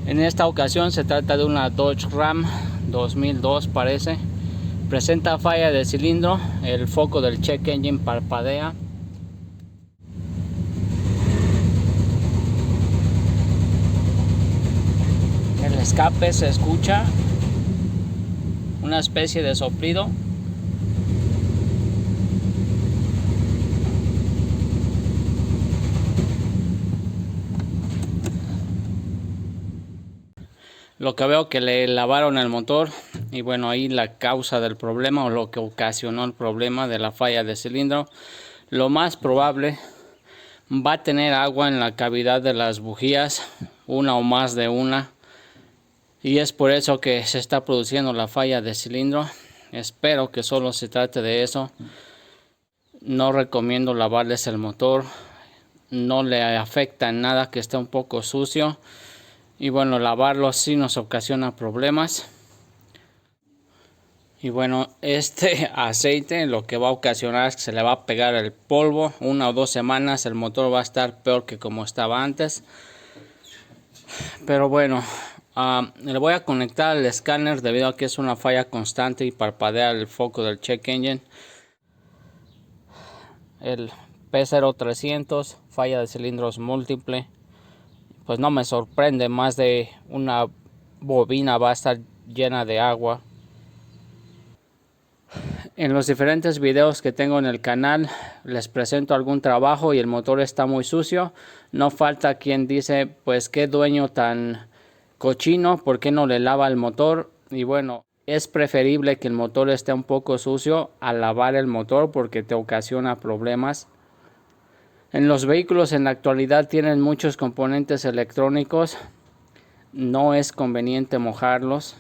En esta ocasión se trata de una Dodge Ram 2002 parece. Presenta falla de cilindro, el foco del check engine parpadea. El escape se escucha una especie de soplido. Lo que veo que le lavaron el motor y bueno, ahí la causa del problema o lo que ocasionó el problema de la falla de cilindro. Lo más probable va a tener agua en la cavidad de las bujías, una o más de una, y es por eso que se está produciendo la falla de cilindro. Espero que solo se trate de eso. No recomiendo lavarles el motor, no le afecta en nada que esté un poco sucio. Y bueno, lavarlo sí nos ocasiona problemas. Y bueno, este aceite lo que va a ocasionar es que se le va a pegar el polvo. 1 o 2 semanas el motor va a estar peor que como estaba antes. Pero bueno, le voy a conectar el escáner debido a que es una falla constante y parpadea el foco del check engine. El P0300, falla de cilindros múltiple. Pues no me sorprende, más de una bobina va a estar llena de agua. En los diferentes videos que tengo en el canal les presento algún trabajo y el motor está muy sucio. No falta quien dice, pues qué dueño tan cochino, ¿por qué no le lava el motor? Y bueno, es preferible que el motor esté un poco sucio a lavar el motor porque te ocasiona problemas. En los vehículos en la actualidad tienen muchos componentes electrónicos, no es conveniente mojarlos.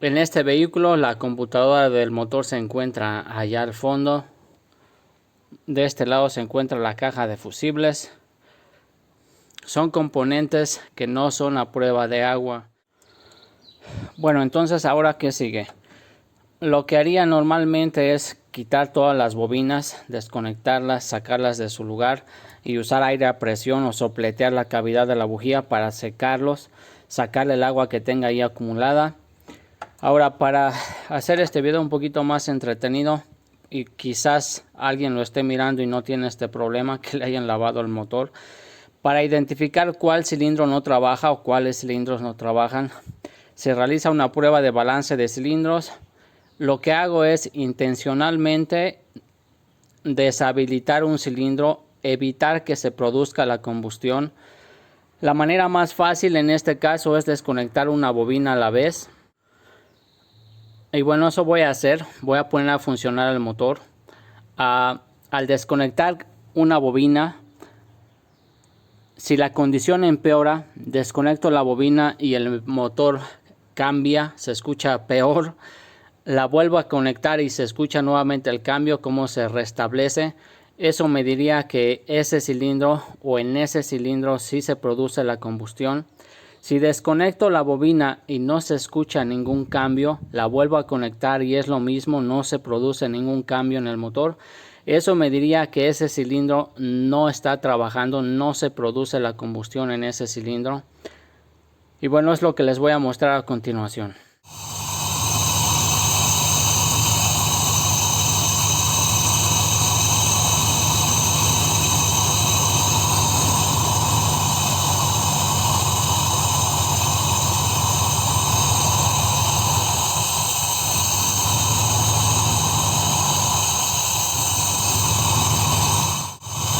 En este vehículo la computadora del motor se encuentra allá al fondo. De este lado se encuentra la caja de fusibles. Son componentes que no son a prueba de agua. Bueno, entonces ahora ¿qué sigue? Lo que haría normalmente es quitar todas las bobinas, desconectarlas, sacarlas de su lugar y usar aire a presión o sopletear la cavidad de la bujía para secarlos, sacarle el agua que tenga ahí acumulada. Ahora, para hacer este video un poquito más entretenido y quizás alguien lo esté mirando y no tiene este problema, que le hayan lavado el motor, para identificar cuál cilindro no trabaja o cuáles cilindros no trabajan, se realiza una prueba de balance de cilindros. Lo que hago es intencionalmente deshabilitar un cilindro, evitar que se produzca la combustión. La manera más fácil en este caso es desconectar una bobina a la vez. Y bueno, eso voy a hacer. Voy a poner a funcionar el motor. Al desconectar una bobina, si la condición empeora, desconecto la bobina y el motor cambia, se escucha peor. La vuelvo a conectar y se escucha nuevamente el cambio, cómo se restablece. Eso me diría que ese cilindro o en ese cilindro sí se produce la combustión. Si desconecto la bobina y no se escucha ningún cambio, la vuelvo a conectar y es lo mismo, no se produce ningún cambio en el motor. Eso me diría que ese cilindro no está trabajando, no se produce la combustión en ese cilindro. Y bueno, es lo que les voy a mostrar a continuación.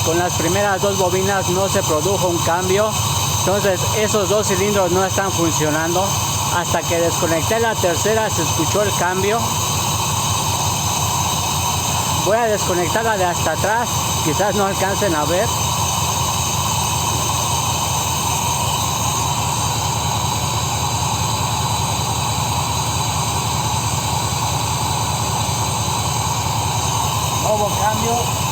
Con las primeras dos bobinas no se produjo un cambio, entonces esos dos cilindros no están funcionando. Hasta que desconecté la tercera se escuchó el cambio. Voy a desconectarla de hasta atrás, quizás no alcancen a ver. No hubo cambio.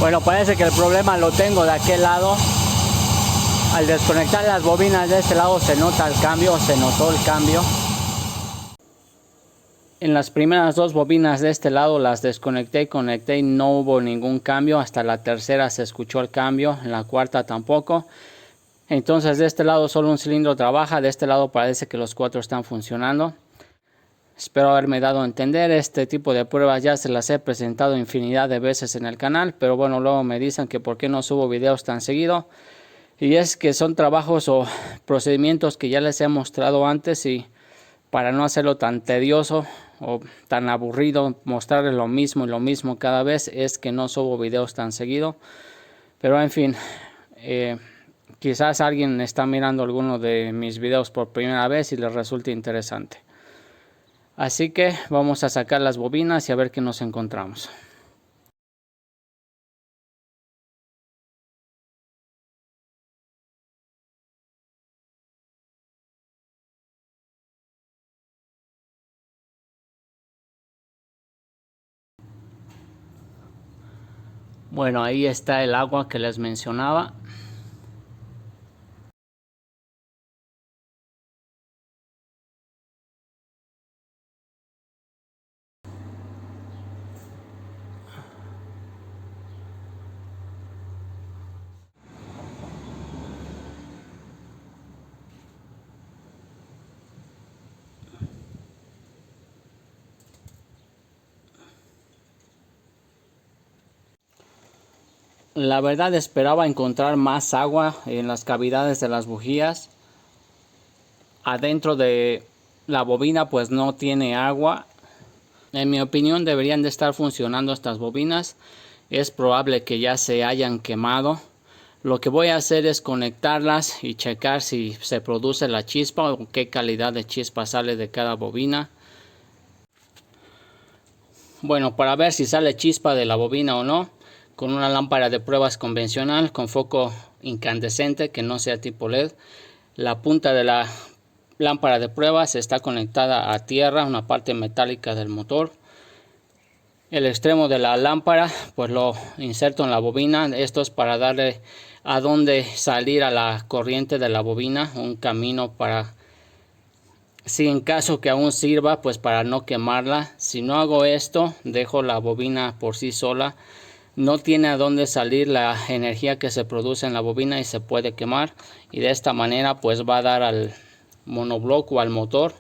Bueno, parece que el problema lo tengo de aquel lado. Al desconectar las bobinas de este lado se nota el cambio, se notó el cambio. En las primeras dos bobinas de este lado las desconecté y conecté y no hubo ningún cambio. Hasta la tercera se escuchó el cambio, en la cuarta tampoco. Entonces de este lado solo un cilindro trabaja, de este lado parece que los cuatro están funcionando. Espero haberme dado a entender. Este tipo de pruebas ya se las he presentado infinidad de veces en el canal, pero bueno, luego me dicen que por qué no subo videos tan seguido. Y es que son trabajos o procedimientos que ya les he mostrado antes, y para no hacerlo tan tedioso o tan aburrido mostrarles lo mismo y lo mismo cada vez, es que no subo videos tan seguido. Pero en fin, quizás alguien está mirando alguno de mis videos por primera vez y les resulte interesante. Así que vamos a sacar las bobinas y a ver qué nos encontramos. Bueno, ahí está el agua que les mencionaba. La verdad esperaba encontrar más agua en las cavidades de las bujías. Adentro de la bobina pues no tiene agua. En mi opinión deberían de estar funcionando estas bobinas. Es probable que ya se hayan quemado. Lo que voy a hacer es conectarlas y checar si se produce la chispa o qué calidad de chispa sale de cada bobina. Bueno, para ver si sale chispa de la bobina o no, con una lámpara de pruebas convencional con foco incandescente que no sea tipo LED. La punta de la lámpara de pruebas está conectada a tierra, una parte metálica del motor. El extremo de la lámpara pues lo inserto en la bobina. Esto es para darle a dónde salir a la corriente de la bobina, un camino para, si en caso que aún sirva, pues para no quemarla. Si no hago esto, dejo la bobina por sí sola, no tiene a dónde salir la energía que se produce en la bobina y se puede quemar, y de esta manera pues va a dar al monobloco o al motor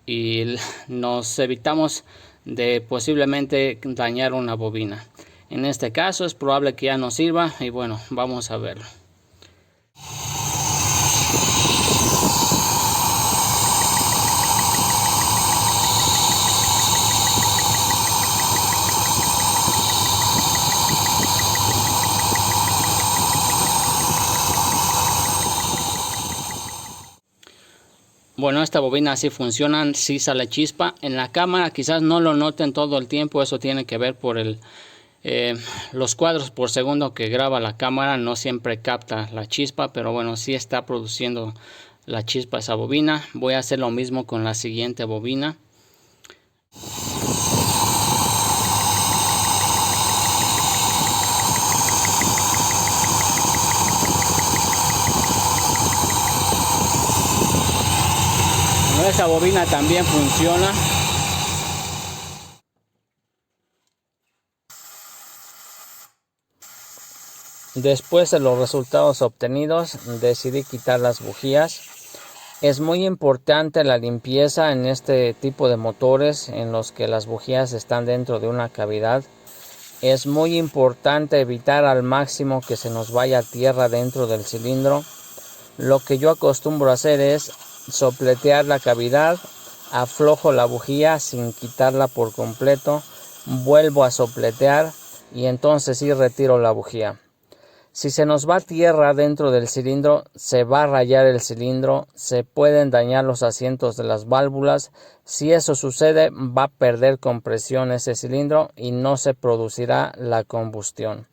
y nos evitamos de posiblemente dañar una bobina. En este caso es probable que ya no sirva y bueno, vamos a verlo. Bueno, esta bobina sí funciona, sí sale chispa. En la cámara quizás no lo noten todo el tiempo, eso tiene que ver por los cuadros por segundo que graba la cámara, no siempre capta la chispa, pero bueno, sí está produciendo la chispa esa bobina. Voy a hacer lo mismo con la siguiente bobina. Esta bobina también funciona. Después de los resultados obtenidos, decidí quitar las bujías. Es muy importante la limpieza en este tipo de motores en los que las bujías están dentro de una cavidad. Es muy importante evitar al máximo que se nos vaya tierra dentro del cilindro. Lo que yo acostumbro a hacer es sopletear la cavidad, aflojo la bujía sin quitarla por completo, vuelvo a sopletear y entonces sí retiro la bujía. Si se nos va tierra dentro del cilindro, se va a rayar el cilindro, se pueden dañar los asientos de las válvulas. Si eso sucede, va a perder compresión ese cilindro y no se producirá la combustión.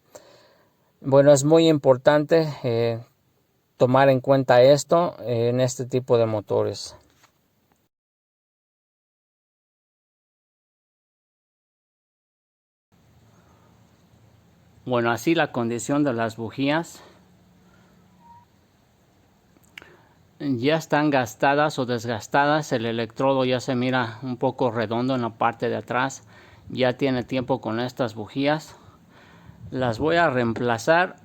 Bueno, es muy importante tomar en cuenta esto en este tipo de motores. Bueno, así la condición de las bujías. Ya están gastadas o desgastadas, el electrodo ya se mira un poco redondo en la parte de atrás, ya tiene tiempo con estas bujías. Las voy a reemplazar.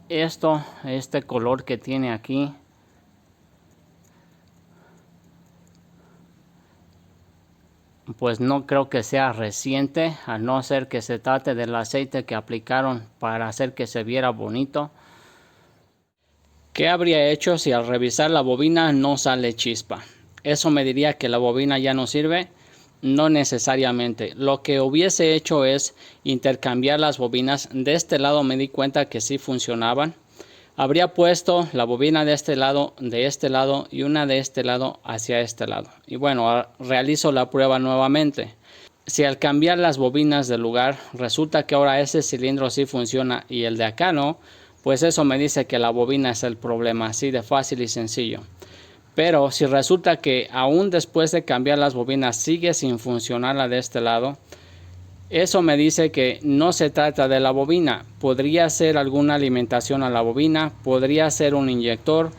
Este color que tiene aquí, pues no creo que sea reciente, a no ser que se trate del aceite que aplicaron para hacer que se viera bonito. ¿Qué habría hecho si al revisar la bobina no sale chispa? ¿Eso me diría que la bobina ya no sirve? No necesariamente. Lo que hubiese hecho es intercambiar las bobinas. De este lado me di cuenta que sí funcionaban. Habría puesto la bobina de este lado y una de este lado hacia este lado. Y bueno, realizo la prueba nuevamente. Si al cambiar las bobinas de lugar resulta que ahora ese cilindro sí funciona y el de acá no, pues eso me dice que la bobina es el problema, así de fácil y sencillo. Pero si resulta que aún después de cambiar las bobinas sigue sin funcionar la de este lado, eso me dice que no se trata de la bobina. Podría ser alguna alimentación a la bobina, podría ser un inyector,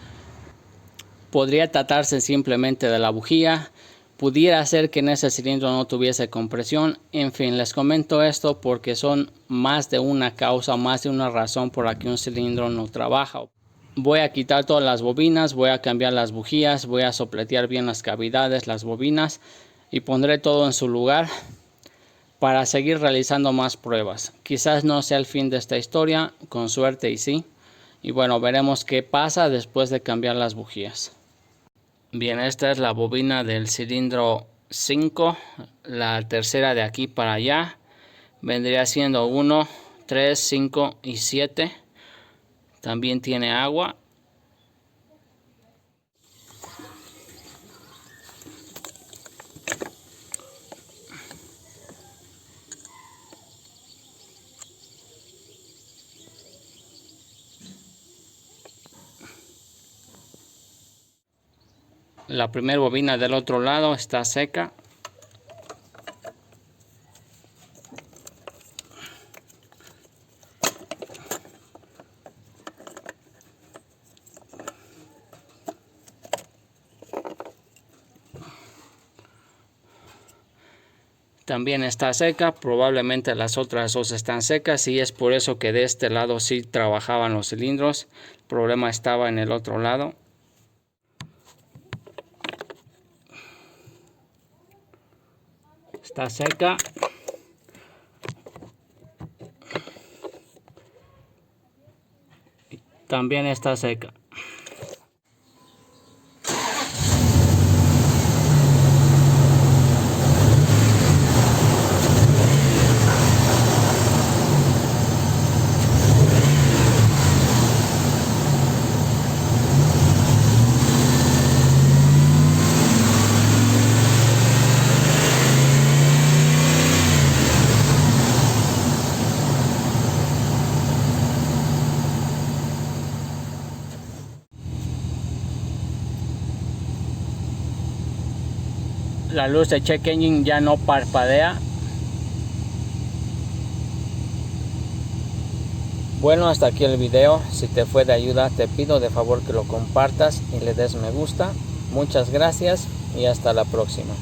podría tratarse simplemente de la bujía, pudiera ser que en ese cilindro no tuviese compresión. En fin, les comento esto porque son más de una causa, más de una razón por la que un cilindro no trabaja. Voy a quitar todas las bobinas, voy a cambiar las bujías, voy a sopletear bien las cavidades, las bobinas y pondré todo en su lugar para seguir realizando más pruebas. Quizás no sea el fin de esta historia, con suerte y sí. Y bueno, veremos qué pasa después de cambiar las bujías. Bien, esta es la bobina del cilindro 5, la tercera de aquí para allá. Vendría siendo 1, 3, 5 y 7. También tiene agua. La primera bobina del otro lado está seca. También está seca, probablemente las otras dos están secas y es por eso que de este lado sí trabajaban los cilindros. El problema estaba en el otro lado. Está seca. También está seca. La luz de check engine ya no parpadea. Bueno, hasta aquí el video. Si te fue de ayuda, te pido de favor que lo compartas y le des me gusta. Muchas gracias y hasta la próxima.